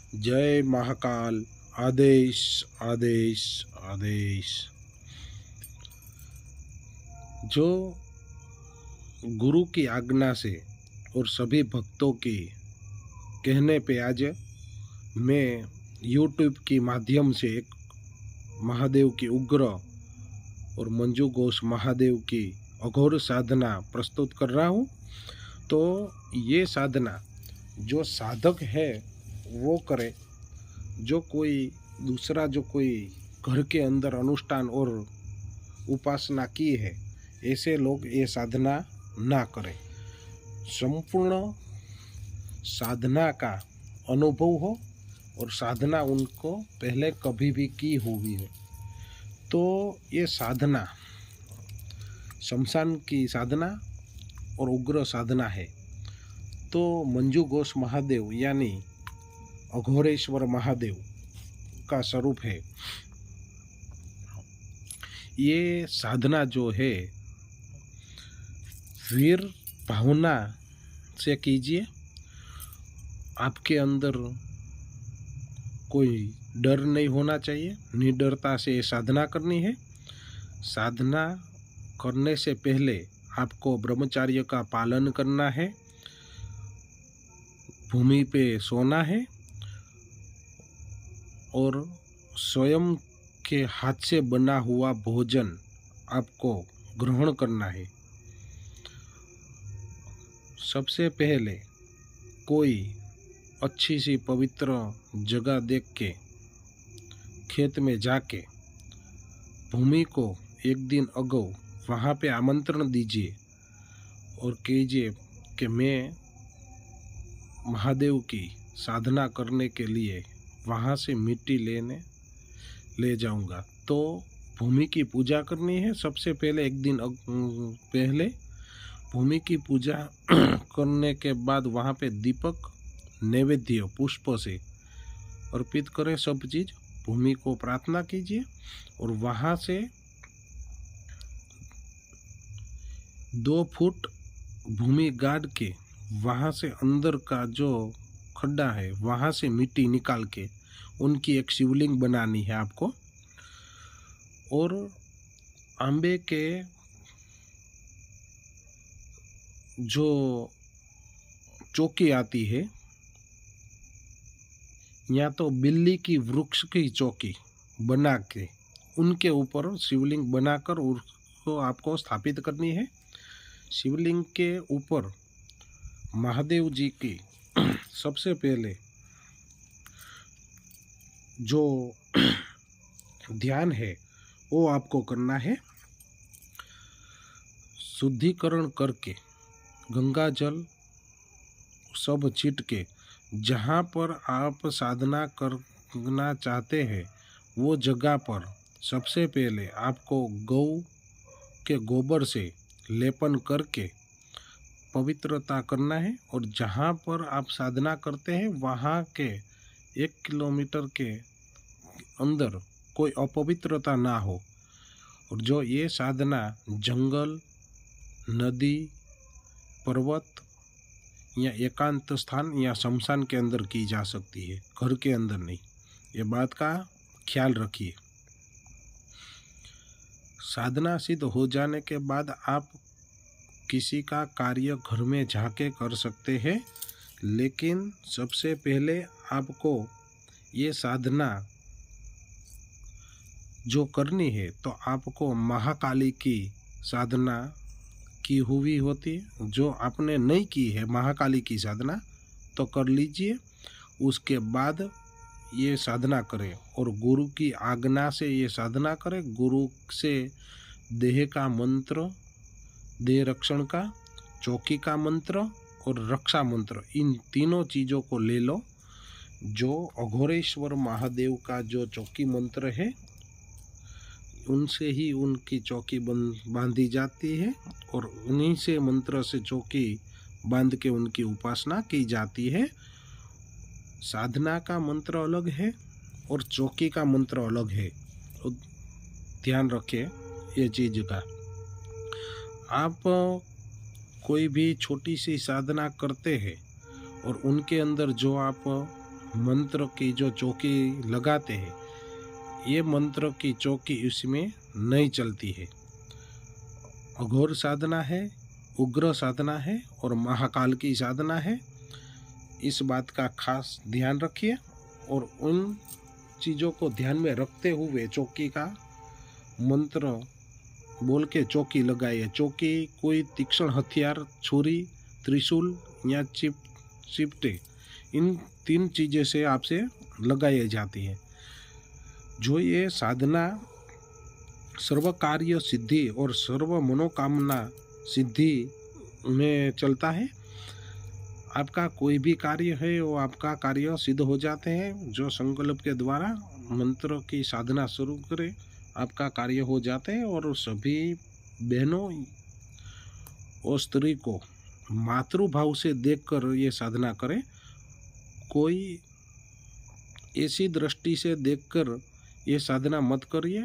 जय महाकाल। आदेश आदेश आदेश। जो गुरु की आज्ञा से और सभी भक्तों की कहने पे आज मैं YouTube के माध्यम से एक महादेव की उग्र और मंजू घोष महादेव की अघोर साधना प्रस्तुत कर रहा हूँ। तो ये साधना जो साधक है वो करे, जो कोई दूसरा जो कोई घर के अंदर अनुष्ठान और उपासना की है ऐसे लोग ये साधना ना करें। संपूर्ण साधना का अनुभव हो और साधना उनको पहले कभी भी की हुई है। तो ये साधना शमशान की साधना और उग्र साधना है। तो मंजू घोष महादेव यानी अघोरेश्वर महादेव का स्वरूप है। ये साधना जो है वीर भावना से कीजिए। आपके अंदर कोई डर नहीं होना चाहिए, निडरता से ये साधना करनी है। साधना करने से पहले आपको ब्रह्मचर्य का पालन करना है, भूमि पे सोना है और स्वयं के हाथ से बना हुआ भोजन आपको ग्रहण करना है। सबसे पहले कोई अच्छी सी पवित्र जगह देख के खेत में जाके भूमि को एक दिन अगौ वहाँ पे आमंत्रण दीजिए और कीजिए कि मैं महादेव की साधना करने के लिए वहाँ से मिट्टी लेने ले जाऊंगा। तो भूमि की पूजा करनी है। सबसे पहले एक दिन पहले भूमि की पूजा करने के बाद वहाँ पे दीपक नैवेद्य पुष्प से अर्पित करें। सब चीज़ भूमि को प्रार्थना कीजिए और वहाँ से 2 फुट भूमि गाड़ के वहाँ से अंदर का जो खड्डा है वहाँ से मिट्टी निकाल के उनकी एक शिवलिंग बनानी है आपको। और आंबे के जो चौकी आती है या तो बिल्ली की वृक्ष की चौकी बना के उनके ऊपर शिवलिंग बनाकर उसको आपको स्थापित करनी है। शिवलिंग के ऊपर महादेव जी की सबसे पहले जो ध्यान है वो आपको करना है। शुद्धिकरण करके गंगा जल सब छीट के जहाँ पर आप साधना करना चाहते हैं वो जगह पर सबसे पहले आपको गौ के गोबर से लेपन करके पवित्रता करना है। और जहाँ पर आप साधना करते हैं वहाँ के 1 किलोमीटर के अंदर कोई अपवित्रता ना हो। और जो ये साधना जंगल, नदी, पर्वत या एकांत स्थान या शमशान के अंदर की जा सकती है, घर के अंदर नहीं। ये बात का ख्याल रखिए। साधना सिद्ध हो जाने के बाद आप किसी का कार्य घर में जाके कर सकते हैं, लेकिन सबसे पहले आपको ये साधना जो करनी है तो आपको महाकाली की साधना की हुई होती है। जो आपने नहीं की है महाकाली की साधना तो कर लीजिए, उसके बाद ये साधना करें और गुरु की आज्ञा से ये साधना करें। गुरु से देह का मंत्र, देह रक्षण का, चौकी का मंत्र और रक्षा मंत्र, इन तीनों चीज़ों को ले लो। जो अघोरेश्वर महादेव का जो चौकी मंत्र है उनसे ही उनकी चौकी बांधी जाती है और उन्हीं से मंत्र से चौकी बांध के उनकी उपासना की जाती है। साधना का मंत्र अलग है और चौकी का मंत्र अलग है, तो ध्यान रखें ये चीज़ का। आप कोई भी छोटी सी साधना करते हैं और उनके अंदर जो आप मंत्र की जो चौकी लगाते हैं, ये मंत्र की चौकी इसमें नहीं चलती है। अघोर साधना है, उग्र साधना है और महाकाल की साधना है। इस बात का खास ध्यान रखिए और उन चीज़ों को ध्यान में रखते हुए चौकी का मंत्र बोल के चौकी लगाइए। चौकी कोई तीक्ष्ण हथियार, छुरी, त्रिशूल या चिपटे, इन 3 चीज़ों से आपसे लगाई जाती है। जो ये साधना सर्व कार्य सिद्धि और सर्व मनोकामना सिद्धि में चलता है। आपका कोई भी कार्य है वो आपका कार्य सिद्ध हो जाते हैं। जो संकल्प के द्वारा मंत्र की साधना शुरू करें, आपका कार्य हो जाते हैं। और सभी बहनों और स्त्री को मातृभाव से देखकर ये साधना करें। कोई ऐसी दृष्टि से देखकर ये साधना मत करिए,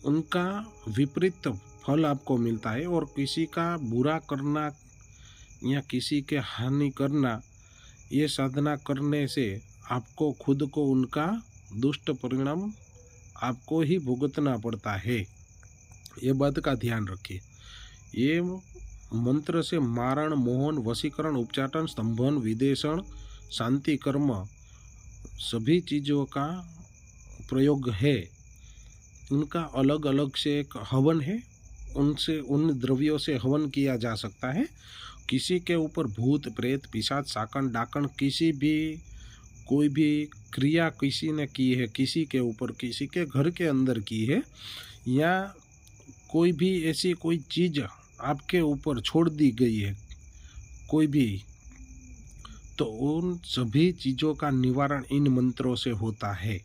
उनका विपरीत फल आपको मिलता है। और किसी का बुरा करना या किसी के हानि करना, ये साधना करने से आपको खुद को उनका दुष्ट परिणाम आपको ही भुगतना पड़ता है। ये बात का ध्यान रखिए। ये मंत्र से मारण, मोहन, वशीकरण, उपचाटन, स्तंभन, विदेशन, शांति कर्म सभी चीज़ों का प्रयोग है। उनका अलग अलग से एक हवन है, उनसे उन द्रव्यों से हवन किया जा सकता है। किसी के ऊपर भूत, प्रेत, पिशाच, साकन, डाकन, किसी भी कोई भी क्रिया किसी ने की है, किसी के ऊपर, किसी के घर के अंदर की है, या कोई भी ऐसी कोई चीज़ आपके ऊपर छोड़ दी गई है कोई भी, तो उन सभी चीज़ों का निवारण इन मंत्रों से होता है।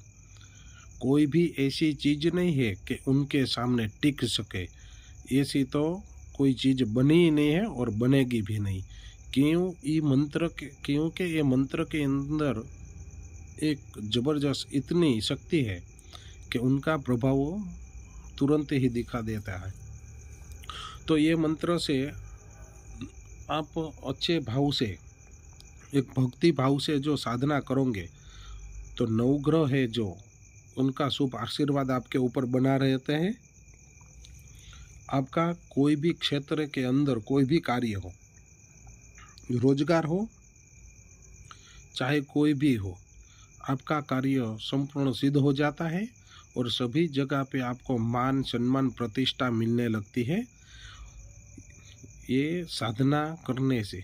कोई भी ऐसी चीज़ नहीं है कि उनके सामने टिक सके। ऐसी तो कोई चीज़ बनी ही नहीं है और बनेगी भी नहीं। क्योंकि ये मंत्र के अंदर एक ज़बरदस्त इतनी शक्ति है कि उनका प्रभाव तुरंत ही दिखा देता है। तो ये मंत्र से आप अच्छे भाव से, एक भक्ति भाव से जो साधना करोगे, तो नवग्रह है जो उनका शुभ आशीर्वाद आपके ऊपर बना रहते हैं। आपका कोई भी क्षेत्र के अंदर कोई भी कार्य हो, रोजगार हो, चाहे कोई भी हो, आपका कार्य संपूर्ण सिद्ध हो जाता है और सभी जगह पे आपको मान, सम्मान, प्रतिष्ठा मिलने लगती है ये साधना करने से।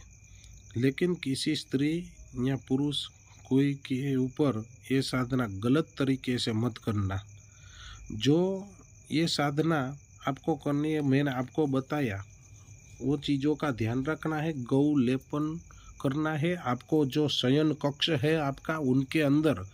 लेकिन किसी स्त्री या पुरुष कोई के ऊपर ये साधना गलत तरीके से मत करना। जो ये साधना आपको करनी है, मैंने आपको बताया वो चीज़ों का ध्यान रखना है। गौ लेपन करना है। आपको जो शयन कक्ष है आपका, उनके अंदर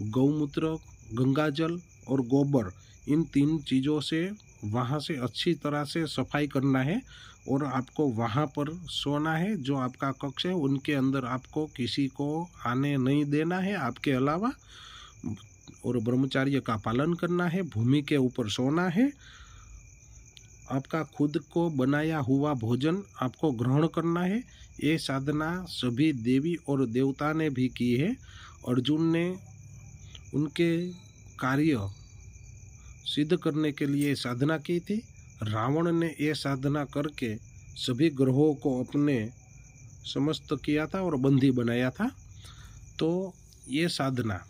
गौमूत्र, गंगाजल और गोबर, इन 3 चीज़ों से वहाँ से अच्छी तरह से सफाई करना है और आपको वहाँ पर सोना है। जो आपका कक्ष है उनके अंदर आपको किसी को आने नहीं देना है आपके अलावा, और ब्रह्मचर्य का पालन करना है। भूमि के ऊपर सोना है। आपका खुद को बनाया हुआ भोजन आपको ग्रहण करना है। ये साधना सभी देवी और देवता ने भी की है। अर्जुन ने उनके कार्य सिद्ध करने के लिए साधना की थी। रावण ने ये साधना करके सभी ग्रहों को अपने समस्त किया था और बंदी बनाया था। तो ये साधना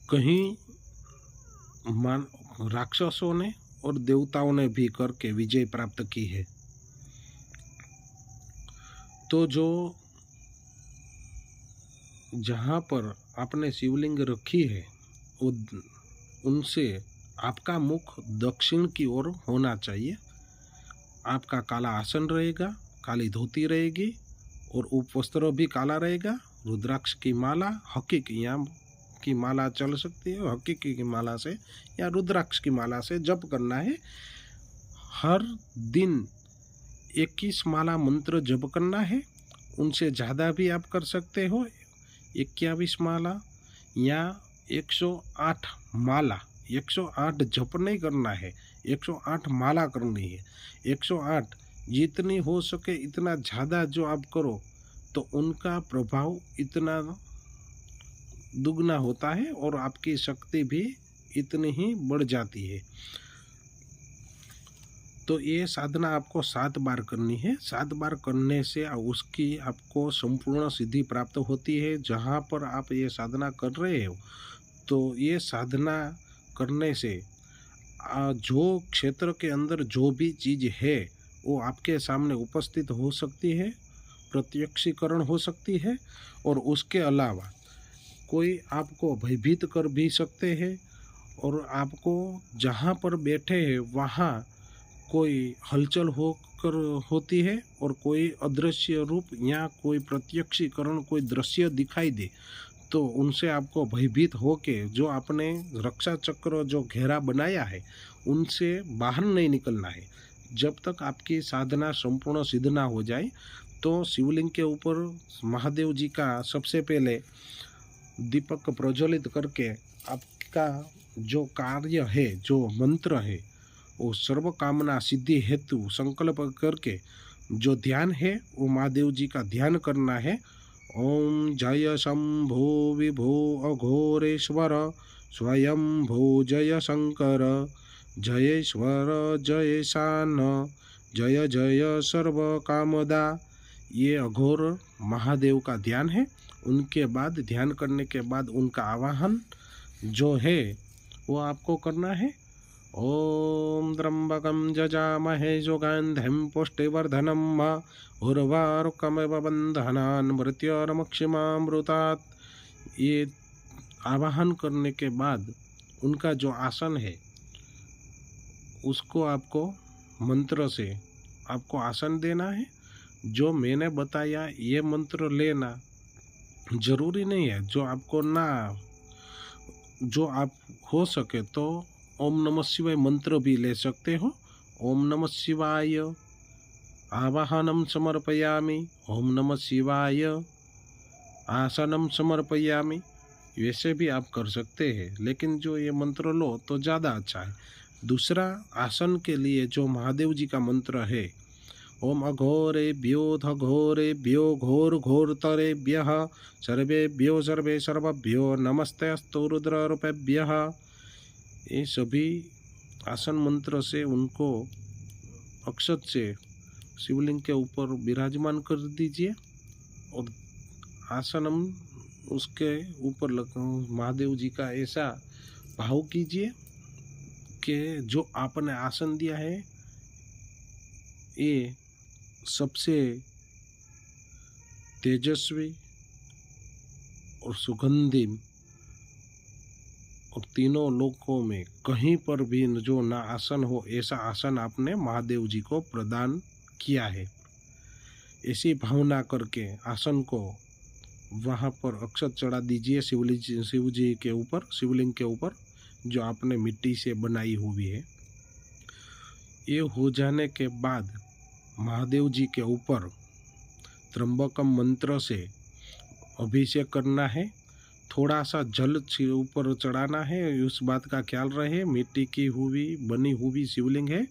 कहीं राक्षसों ने और देवताओं ने भी करके विजय प्राप्त की है। तो जो जहाँ पर आपने शिवलिंग रखी है उनसे आपका मुख दक्षिण की ओर होना चाहिए। आपका काला आसन रहेगा, काली धोती रहेगी और उपवस्त्र भी काला रहेगा। रुद्राक्ष की माला, हकीकी की माला चल सकती है, हकीकी की माला से या रुद्राक्ष की माला से जप करना है। हर दिन 21 माला मंत्र जप करना है। उनसे ज़्यादा भी आप कर सकते हो, 21 माला या 108 माला। 108 जप नहीं करना है, 108 माला करनी है। 108 जितनी हो सके इतना ज़्यादा जो आप करो, तो उनका प्रभाव इतना दुगना होता है और आपकी शक्ति भी इतनी ही बढ़ जाती है। तो ये साधना आपको 7 बार करनी है। 7 बार करने से उसकी आपको संपूर्ण सिद्धि प्राप्त होती है। जहाँ पर आप ये साधना कर रहे हो, तो ये साधना करने से जो क्षेत्र के अंदर जो भी चीज़ है वो आपके सामने उपस्थित हो सकती है, प्रत्यक्षीकरण हो सकती है, और उसके अलावा कोई आपको भयभीत कर भी सकते हैं, और आपको जहाँ पर बैठे हैं वहाँ कोई हलचल होकर होती है और कोई अदृश्य रूप या कोई प्रत्यक्षीकरण, कोई दृश्य दिखाई दे, तो उनसे आपको भयभीत होके जो आपने रक्षा चक्र जो घेरा बनाया है उनसे बाहर नहीं निकलना है। जब तक आपकी साधना संपूर्ण सिद्ध ना हो जाए, तो शिवलिंग के ऊपर महादेव जी का सबसे पहले दीपक प्रज्वलित करके आपका जो कार्य है, जो मंत्र है, वो सर्व कामना सिद्धि हेतु संकल्प करके जो ध्यान है वो महादेव जी का ध्यान करना है। ओम जय शंभो विभो अघोरेश्वर स्वयं भो जय शंकर जयेश्वर जय शान जय जय सर्व कामदा। ये अघोर महादेव का ध्यान है। उनके बाद ध्यान करने के बाद उनका आवाहन जो है वो आपको करना है। ओम त्र्यंबकं जजामहे सुगंधिं पुष्टिवर्धनम् उर्वारुकमिव बन्धनान् मृत्योर्मुक्षिमामृतात्। ये आवाहन करने के बाद उनका जो आसन है उसको आपको मंत्र से आपको आसन देना है। जो मैंने बताया ये मंत्र लेना जरूरी नहीं है। जो आप हो सके तो ओम नमः शिवाय मंत्र भी ले सकते हो। ओम नमः शिवाय आवाहनम समर्पयामि, ओम नमः शिवाय आसनम समर्पयामि, वैसे भी आप कर सकते हैं, लेकिन जो ये मंत्र लो तो ज़्यादा अच्छा है। दूसरा आसन के लिए जो महादेव जी का मंत्र है, ओम अघोरेभ्यो घोरेभ्यो घोर घोरतरेभ्यः सर्वेभ्यो सर्वे सर्वभ्यो नमस्तेस्तु रुद्ररूपेभ्यः। ये सभी आसन मंत्र से उनको अक्षत से शिवलिंग के ऊपर विराजमान कर दीजिए और आसनम उसके ऊपर महादेव जी का ऐसा भाव कीजिए कि जो आपने आसन दिया है ये सबसे तेजस्वी और सुगंधी और तीनों लोकों में कहीं पर भी जो ना आसन हो ऐसा आसन आपने महादेव जी को प्रदान किया है। ऐसी भावना करके आसन को वहाँ पर अक्षत चढ़ा दीजिए शिव जी के ऊपर, शिवलिंग के ऊपर जो आपने मिट्टी से बनाई हुई है। ये हो जाने के बाद महादेव जी के ऊपर त्र्यंबकम मंत्र से अभिषेक करना है। थोड़ा सा जल ऊपर चढ़ाना है, उस बात का ख्याल रहे। मिट्टी की हुई बनी हुई शिवलिंग है,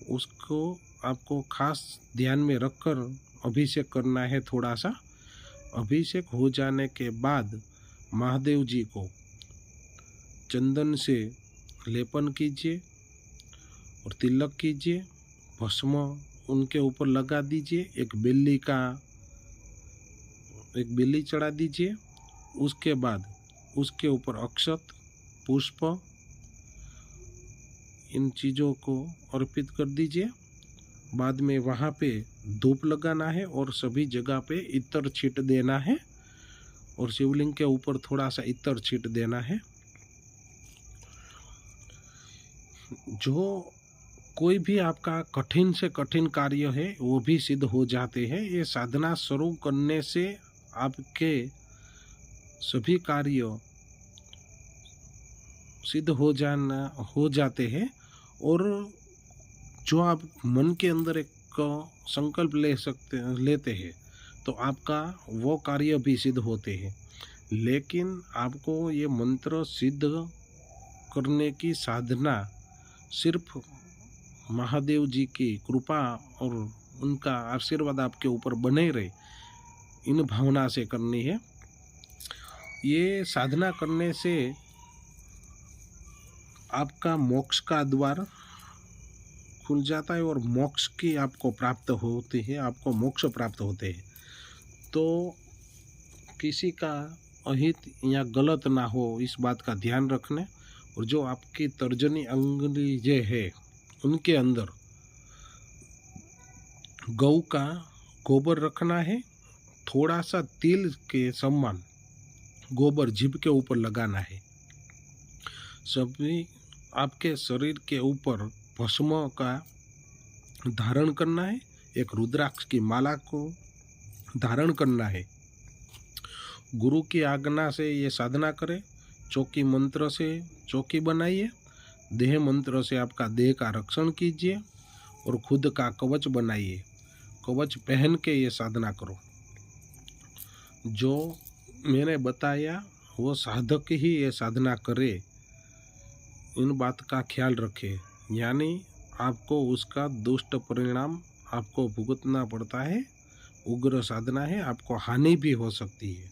उसको आपको खास ध्यान में रखकर अभिषेक करना है। थोड़ा सा अभिषेक हो जाने के बाद महादेव जी को चंदन से लेपन कीजिए और तिलक कीजिए, भस्म उनके ऊपर लगा दीजिए, एक बिल्ली चढ़ा दीजिए। उसके बाद उसके ऊपर अक्षत, पुष्प, इन चीज़ों को अर्पित कर दीजिए। बाद में वहाँ पे धूप लगाना है और सभी जगह पे इत्र छींट देना है और शिवलिंग के ऊपर थोड़ा सा इत्र छींट देना है। जो कोई भी आपका कठिन से कठिन कार्य है वो भी सिद्ध हो जाते हैं। ये साधना शुरू करने से आपके सभी कार्य सिद्ध हो जाते हैं। और जो आप मन के अंदर एक संकल्प लेते हैं तो आपका वो कार्य भी सिद्ध होते हैं। लेकिन आपको ये मंत्र सिद्ध करने की साधना सिर्फ महादेव जी की कृपा और उनका आशीर्वाद आपके ऊपर बने रहे, इन भावना से करनी है। ये साधना करने से आपका मोक्ष का द्वार खुल जाता है और मोक्ष की आपको प्राप्त होती है, आपको मोक्ष प्राप्त होते हैं। तो किसी का अहित या गलत ना हो, इस बात का ध्यान रखने। और जो आपकी तर्जनी अंगुली जे है उनके अंदर गौ का गोबर रखना है, थोड़ा सा तिल के समान गोबर जीभ के ऊपर लगाना है। सभी आपके शरीर के ऊपर भस्म का धारण करना है, एक रुद्राक्ष की माला को धारण करना है। गुरु की आज्ञा से ये साधना करें। चौकी मंत्र से चौकी बनाइए, देह मंत्र से आपका देह का रक्षण कीजिए और खुद का कवच बनाइए। कवच पहन के ये साधना करो। जो मैंने बताया वो साधक ही ये साधना करे, इन बात का ख्याल रखे, यानी आपको उसका दुष्ट परिणाम आपको भुगतना पड़ता है। उग्र साधना है, आपको हानि भी हो सकती है।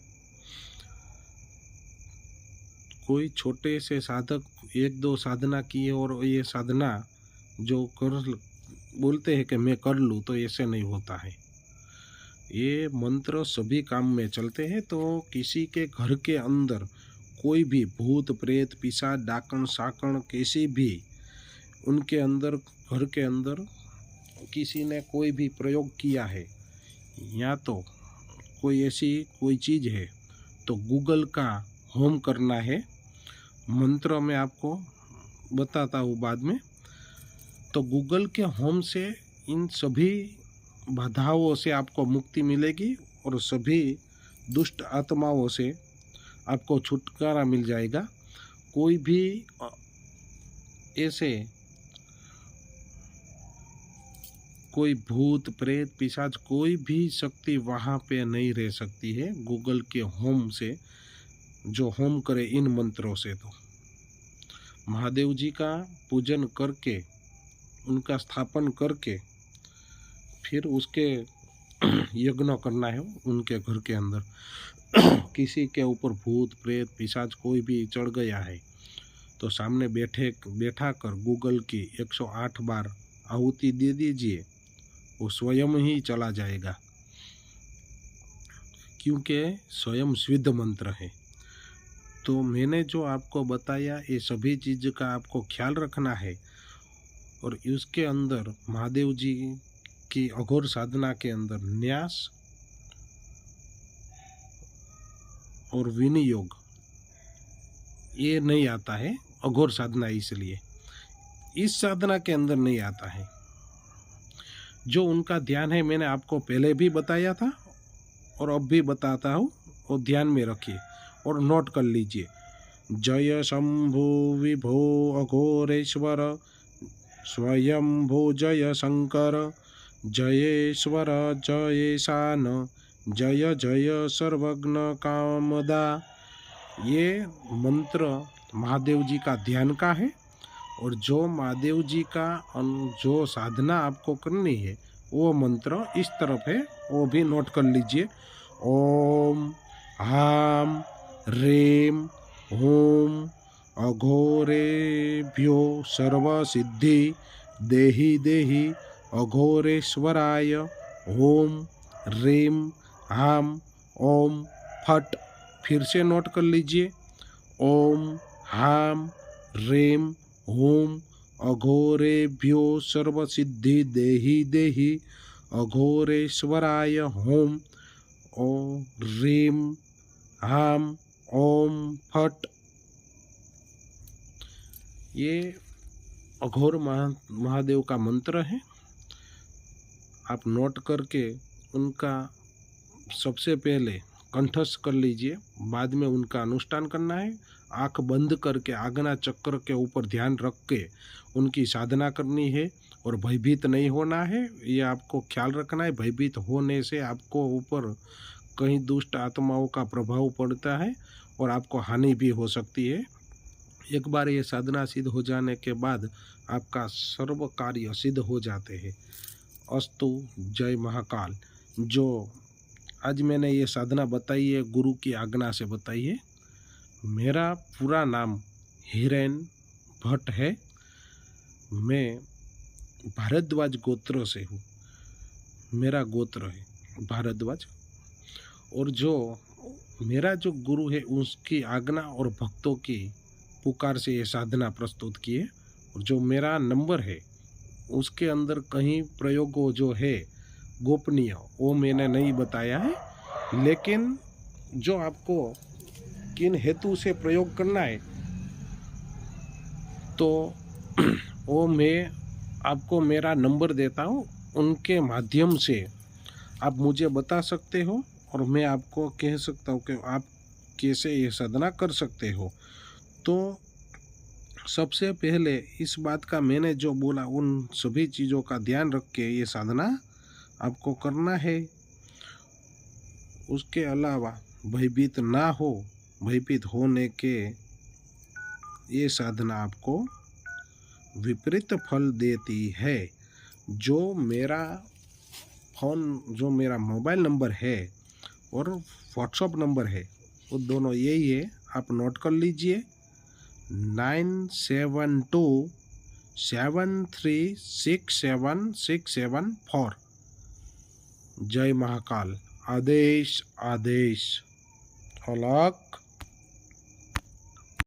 कोई छोटे से साधक 1-2 साधना किए और ये साधना जो कर बोलते हैं कि मैं कर लूँ, तो ऐसे नहीं होता है। ये मंत्र सभी काम में चलते हैं। तो किसी के घर के अंदर कोई भी भूत प्रेत पिशाच डाकण साकण किसी भी उनके अंदर घर के अंदर किसी ने कोई भी प्रयोग किया है, या तो कोई ऐसी कोई चीज़ है, तो गूगल का होम करना है। मंत्र में आपको बताता हूँ बाद में। तो गूगल के होम से इन सभी बाधाओं से आपको मुक्ति मिलेगी और सभी दुष्ट आत्माओं से आपको छुटकारा मिल जाएगा। कोई भी ऐसे कोई भूत प्रेत पिशाच कोई भी शक्ति वहाँ पे नहीं रह सकती है गूगल के होम से, जो होम करे इन मंत्रों से। तो महादेव जी का पूजन करके, उनका स्थापन करके, फिर उसके यज्ञ करना है उनके घर के अंदर। किसी के ऊपर भूत प्रेत पिशाच कोई भी चढ़ गया है, तो सामने बैठा कर गूगल की 108 बार आहुति दे दीजिए, वो स्वयं ही चला जाएगा, क्योंकि स्वयं सिद्ध मंत्र है। तो मैंने जो आपको बताया ये सभी चीज़ का आपको ख्याल रखना है। और उसके अंदर महादेव जी की अघोर साधना के अंदर न्यास और विनियोग ये नहीं आता है। अघोर साधना इसलिए इस साधना के अंदर नहीं आता है। जो उनका ध्यान है मैंने आपको पहले भी बताया था और अब भी बताता हूँ, वो ध्यान में रखिए और नोट कर लीजिए। जय शंभु विभो अघोरेश्वर स्वयंभो जय शंकर जयेश्वर जयेशान जय जय सर्वज्ञ कामदा। ये मंत्र महादेव जी का ध्यान का है। और जो महादेव जी का जो साधना आपको करनी है वो मंत्र इस तरफ है, वो भी नोट कर लीजिए। ओम हाम ह्रीं हूं अघोरेभ्यो सर्वसिद्धि देहि देहि अघोरेश्वराय ओम ह्रीं हाम ओम फट। फिर से नोट कर लीजिए। ओम हाम ह्रीं हूं अघोरेभ्यो सर्वसिद्धि देहि देहि अघोरेश्वराय ओम ओम ह्रीं हाम ओम फट। ये अघोर महादेव का मंत्र है। आप नोट करके उनका सबसे पहले कंठस्थ कर लीजिए, बाद में उनका अनुष्ठान करना है। आँख बंद करके आज्ञा चक्र के ऊपर ध्यान रख के उनकी साधना करनी है और भयभीत नहीं होना है, ये आपको ख्याल रखना है। भयभीत होने से आपको ऊपर कहीं दुष्ट आत्माओं का प्रभाव पड़ता है और आपको हानि भी हो सकती है। एक बार ये साधना सिद्ध हो जाने के बाद आपका सर्व कार्य सिद्ध हो जाते हैं। अस्तु, जय महाकाल। जो आज मैंने ये साधना बताई है, गुरु की आज्ञा से बताई है। मेरा पूरा नाम हिरेन भट्ट है। मैं भारद्वाज गोत्र से हूँ। मेरा गोत्र है भारद्वाज। और जो मेरा जो गुरु है उसकी आज्ञा और भक्तों की पुकार से ये साधना प्रस्तुत की है। और जो मेरा नंबर है उसके अंदर कहीं प्रयोग जो है गोपनीय वो मैंने नहीं बताया है, लेकिन जो आपको किन हेतु से प्रयोग करना है तो वो मैं आपको मेरा नंबर देता हूँ, उनके माध्यम से आप मुझे बता सकते हो और मैं आपको कह सकता हूँ कि आप कैसे ये साधना कर सकते हो। तो सबसे पहले इस बात का मैंने जो बोला उन सभी चीज़ों का ध्यान रख के ये साधना आपको करना है। उसके अलावा भयभीत ना हो, भयभीत होने के ये साधना आपको विपरीत फल देती है। जो मेरा मोबाइल नंबर है और व्हाट्सअप नंबर है वो दोनों यही है, आप नोट कर लीजिए 9727367674। जय महाकाल। आदेश आदेश। अलग।